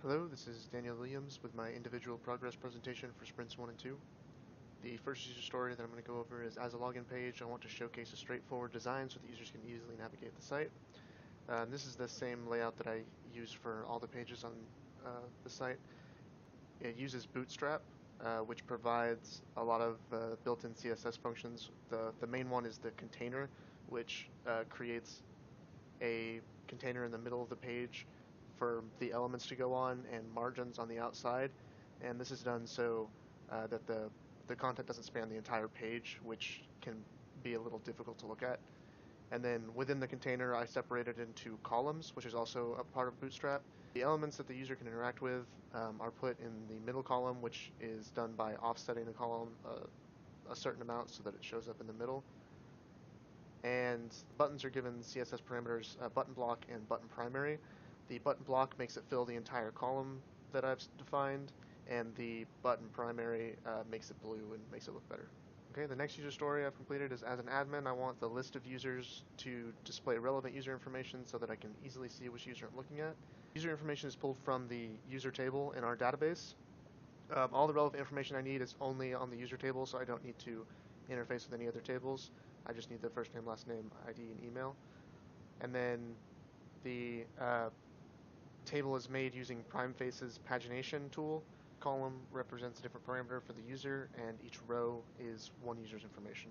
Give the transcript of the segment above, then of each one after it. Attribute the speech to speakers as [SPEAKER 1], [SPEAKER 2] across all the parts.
[SPEAKER 1] Hello, this is Daniel Williams with my individual progress presentation for Sprints 1 and 2. The first user story that I'm going to go over is as a login page, I want to showcase a straightforward design so that users can easily navigate the site. This is the same layout that I use for all the pages on the site. It uses Bootstrap, which provides a lot of built-in CSS functions. The main one is the container, which creates a container in the middle of the page for the elements to go on and margins on the outside, and this is done so that the content doesn't span the entire page, which can be a little difficult to look at. And then within the container I separate it into columns, which is also a part of Bootstrap. The elements that the user can interact with are put in the middle column, which is done by offsetting the column a certain amount so that it shows up in the middle. And buttons are given CSS parameters button block and button primary. The button block makes it fill the entire column that I've defined, and the button primary makes it blue and makes it look better. Okay, the next user story I've completed is as an admin, I want the list of users to display relevant user information so that I can easily see which user I'm looking at. User information is pulled from the user table in our database. All the relevant information I need is only on the user table, so I don't need to interface with any other tables. I just need the first name, last name, ID, and email. And then the table is made using PrimeFace's pagination tool. Column represents a different parameter for the user, and each row is one user's information.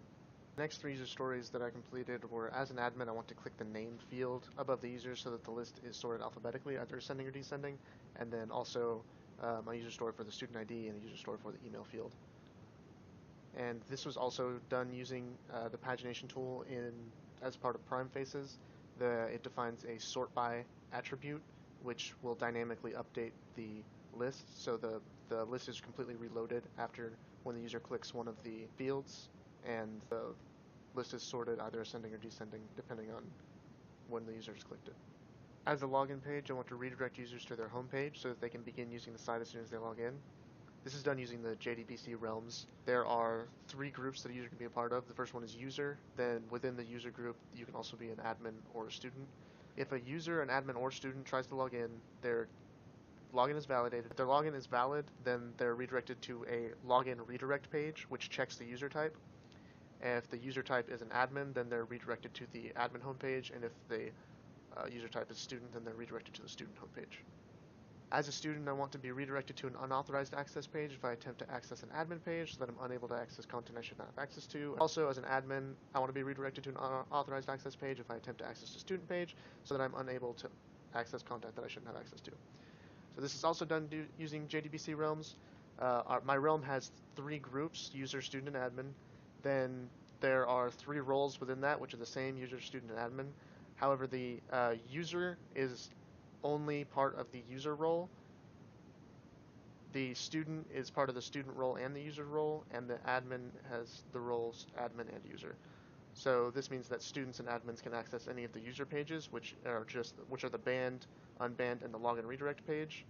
[SPEAKER 1] The next three user stories that I completed were as an admin, I want to click the name field above the user so that the list is sorted alphabetically, either ascending or descending, and then also a user story for the student ID and a user story for the email field. And this was also done using the pagination tool as part of PrimeFaces. It defines a sort by attribute, which will dynamically update the list, so the list is completely reloaded after when the user clicks one of the fields, and the list is sorted either ascending or descending depending on when the user has clicked it. As a login page, I want to redirect users to their home page so that they can begin using the site as soon as they log in. This is done using the JDBC realms. There are three groups that a user can be a part of. The first one is user. Then within the user group, you can also be an admin or a student. If a user, an admin, or student tries to log in, their login is validated. If their login is valid, then they're redirected to a login redirect page, which checks the user type. And if the user type is an admin, then they're redirected to the admin homepage. And if the user type is student, then they're redirected to the student homepage. As a student, I want to be redirected to an unauthorized access page if I attempt to access an admin page so that I'm unable to access content I should not have access to. Also, as an admin, I want to be redirected to an unauthorized access page if I attempt to access a student page so that I'm unable to access content that I shouldn't have access to. So this is also done using JDBC realms. My realm has three groups, user, student, and admin. Then there are three roles within that, which are the same, user, student, and admin. However, the user is only part of the user role. The student is part of the student role and the user role, and the admin has the roles admin and user. So this means that students and admins can access any of the user pages, which are the banned, unbanned, and the login redirect page.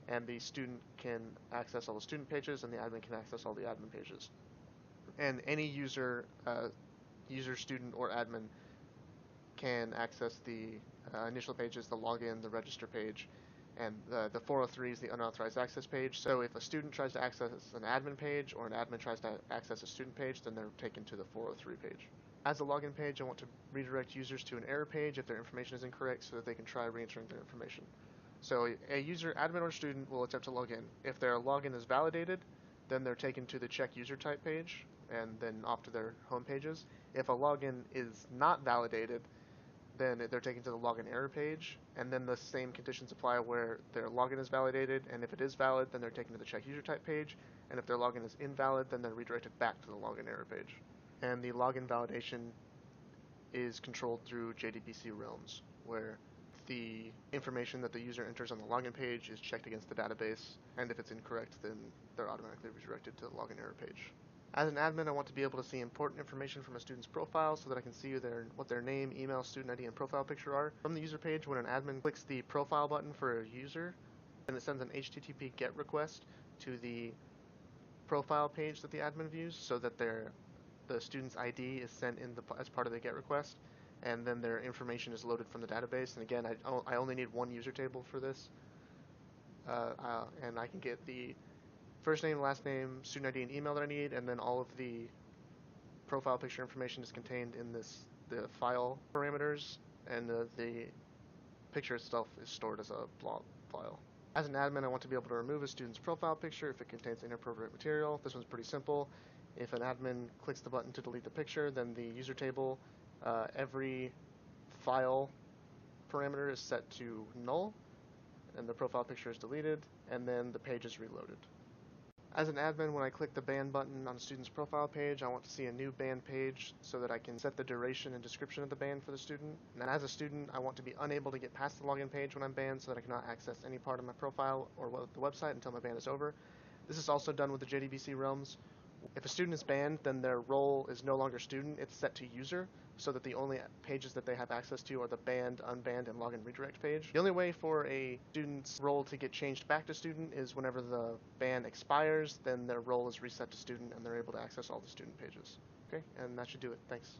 [SPEAKER 1] And the student can access all the student pages, and the admin can access all the admin pages. And any user, student, or admin can access the initial pages, the login, the register page, and the 403 is the unauthorized access page. So if a student tries to access an admin page or an admin tries to access a student page, then they're taken to the 403 page. As a login page, I want to redirect users to an error page if their information is incorrect so that they can try re-entering their information. So a user, admin, or student will attempt to log in. If their login is validated, then they're taken to the check user type page and then off to their home pages. If a login is not validated, then they're taken to the login error page, and then the same conditions apply where their login is validated, and if it is valid, then they're taken to the check user type page, and if their login is invalid, then they're redirected back to the login error page. And the login validation is controlled through JDBC realms, where the information that the user enters on the login page is checked against the database, and if it's incorrect, then they're automatically redirected to the login error page. As an admin, I want to be able to see important information from a student's profile so that I can see what their name, email, student ID, and profile picture are. From the user page, when an admin clicks the profile button for a user, then it sends an HTTP GET request to the profile page that the admin views so that the student's ID is sent as part of the GET request, and then their information is loaded from the database. And again, I only need one user table for this. and I can get the first name, last name, student ID, and email that I need, and then all of the profile picture information is contained in the file parameters, and the picture itself is stored as a blob file. As an admin, I want to be able to remove a student's profile picture if it contains inappropriate material. This one's pretty simple. If an admin clicks the button to delete the picture, then the user table, every file parameter is set to null, and the profile picture is deleted, and then the page is reloaded. As an admin, when I click the ban button on a student's profile page, I want to see a new ban page so that I can set the duration and description of the ban for the student. And as a student, I want to be unable to get past the login page when I'm banned so that I cannot access any part of my profile or the website until my ban is over. This is also done with the JDBC realms. If a student is banned, then their role is no longer student, it's set to user, so that the only pages that they have access to are the banned, unbanned, and login redirect page. The only way for a student's role to get changed back to student is whenever the ban expires, then their role is reset to student and they're able to access all the student pages. Okay, and that should do it. Thanks.